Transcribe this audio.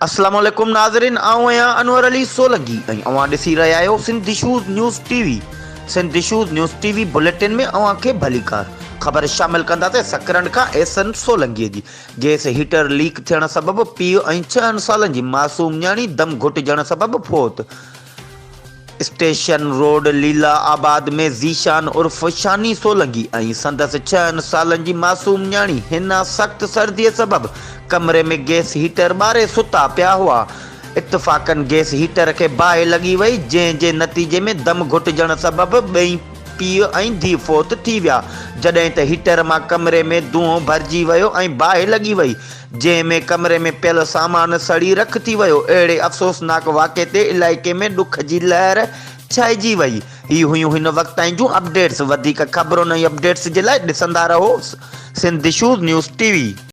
अस्सलाम वालेकुम नाज़रीन, आऊं आहियां अनवर अली सोलंकी ऐं अवां ॾिसी रहिया आहियो Sindh issues news TV. Sindh issues news TV bulletin में अवां खे भलीकार ख़बर शामिल कंदासीं। सक़रंड खां एसन सोलंकीअ जी गैस हीटर लीक थियण सबबि पीउ ऐं 6 सालनि जी मासूम न्याणी दम घुटिजण सबबि फौत। स्टेशन रोड लीला आबाद में ज़ीशान उर्फ शानी सोलंकी ऐं संदसि 6 सालनि जी मासूम न्याणी हिन सख़्त सर्दीअ सबबि कमरे में गैस हीटर ॿारे सुता पिया हुआ। इत्तफ़ाक़न गैस हीटर खे बाहि लॻी वई, जंहिं नतीजे में दम घुटिजण सबबि ॿई पीउ ऐं धीउ फौत थी विया, जॾहिं त हीटर मां कमरे में धुओं भरिजी वियो ऐं बाहि लॻी वई, जंहिं में कमरे में पियल सामान सड़ी रख थी वियो। अहिड़े अफ़सोसनाक वाक़े ते इलाइक़े में ॾुख जी लहर छाइजी वई। ही हुयूं हिन वक़्त ताईं जूं अपडेट्स। वधीक ख़बरुनि ऐं अपडेट्स जे लाइ ॾिसंदा रहो सिंध इशूज़ न्यूज़ टीवी।